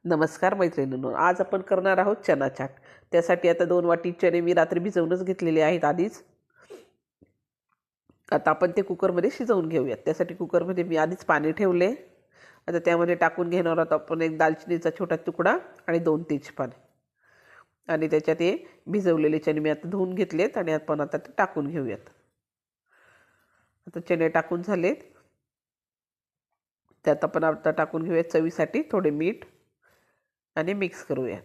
नमस्कार मैत्रिणींनो, आज आपण करणार आहोत चना चाट। त्यासाठी आता 2 वाटी चणे मी रात्री भिजवूनच घेतलेले आहेत आधीच। आता आपण ते कुकरमध्ये शिजवून घेऊयात। त्यासाठी कुकरमध्ये मी आधीच पाणी ठेवले। आता त्यामध्ये टाकून घेणार आहोत आपण एक दालचिनीचा छोटा तुकडा आणि 2 तेजपाने आणि त्याच्यात हे भिजवलेले चणे मी आता धुवून घेतलेत आणि आपण आता ते टाकून घेऊयात। आता चणे टाकून झालेत, त्यात आपण आता टाकून घेऊयात चवीसाठी थोडे मीठ आणि मिक्स करूया।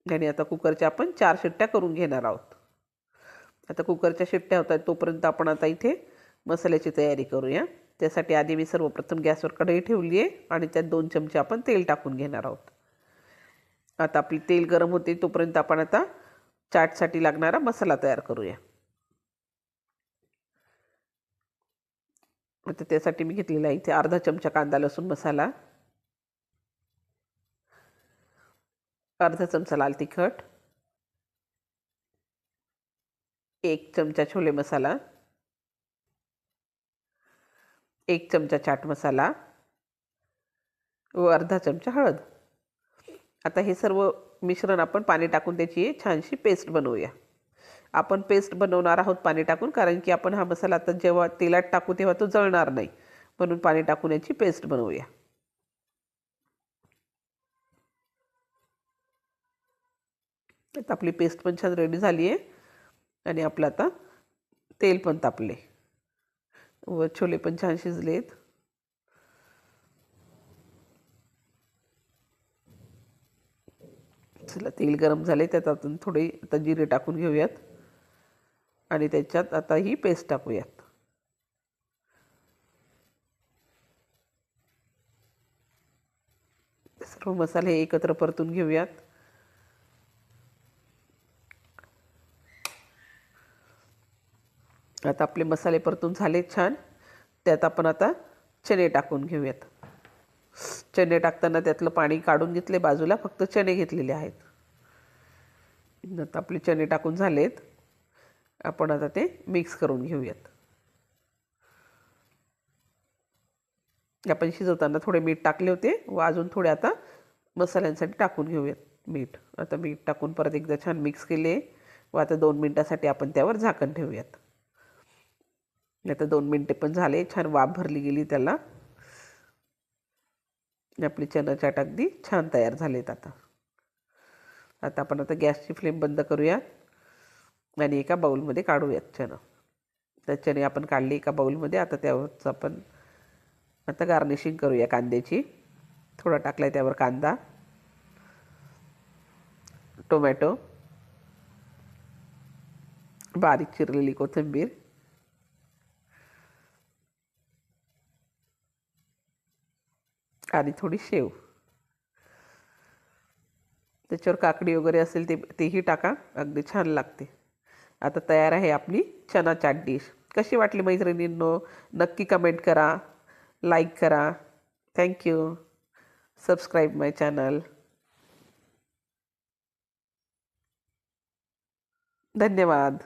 आणि आता कुकरच्या आपण 4 शिट्ट्या करून घेणार आहोत। आता कुकरच्या शिट्ट्या होत आहेत तोपर्यंत आपण आता इथे मसाल्याची तयारी करूया। त्यासाठी आधी मी सर्वप्रथम गॅसवर कढई ठेवली आहे आणि त्यात 2 चमचे आपण तेल टाकून घेणार आहोत। आता आपले तेल गरम होते तोपर्यंत आपण आता चाटसाठी लागणारा मसाला तयार करूया। आता त्यासाठी मी घेतलेला आहे इथे अर्धा चमचा कांदा लसूण मसाला, अर्धा चमचा लाल तिखट, 1 चमचा छोले मसाला, 1 चमचा चाट मसाला व अर्धा चमचा हळद। आता हे सर्व मिश्रण आपण पाणी टाकून त्याची छानशी पेस्ट बनवूया। आपण पेस्ट बनवणार आहोत पाणी टाकून, कारण की आपण हा मसाला आता जेव्हा तेलात टाकू तेव्हा तो जळणार नाही, म्हणून पाणी टाकून याची पेस्ट बनवूया। आता आपली पेस्ट पण छान रेडी झाली आहे आणि आपलं आता तेल पण तापले व छोले पण छान शिजलेत। चला, तेल गरम झाले, त्यात आपण थोडे आता जिरे टाकून घेऊयात आणि त्याच्यात आता ही पेस्ट टाकूयात। सर्व मसाले एकत्र परतून घेऊयात। आता आपले मसाले परतून झाले छान, त्यात आपण आता चणे टाकून घेऊयात। चणे टाकताना त्यातलं पाणी काढून घेतले बाजूला, फक्त चणे घेतलेले आहेत। आता आपले चणे टाकून झालेत, आपण आता ते मिक्स करून घेऊयात। आपण शिजवताना थोडे मीठ टाकले होते व अजून थोडे आता मसाल्यांसाठी टाकून घेऊयात मीठ। आता मीठ टाकून परत एकदा छान मिक्स केले व आता 2 मिनिटासाठी आपण त्यावर झाकण ठेवूयात। आता 2 मिनिटे पण झाले, छान वाफ भरली गेली त्याला। आपली चना चाट अगदी छान तयार झालेत। आता आपण आता गॅसची फ्लेम बंद करूया आणि एका बाउलमध्ये काढूयात चणा। तर चणे आपण काढले एका बाउलमध्ये। आता त्यावरच आपण आता गार्निशिंग करूया कांद्याची। थोडा टाकलाय त्यावर कांदा, टोमॅटो, बारीक चिरलेली कोथिंबीर आणि थोडी शेव। त्याच्यावर काकडी वगैरे असेल तेही टाका, अगदी छान लागते। आता तयार आहे आपली चना चाट डिश। कशी वाटली मैत्रिणींनो, नक्की कमेंट करा, लाईक करा। थँक्यू। सबस्क्राईब माय चॅनल। धन्यवाद।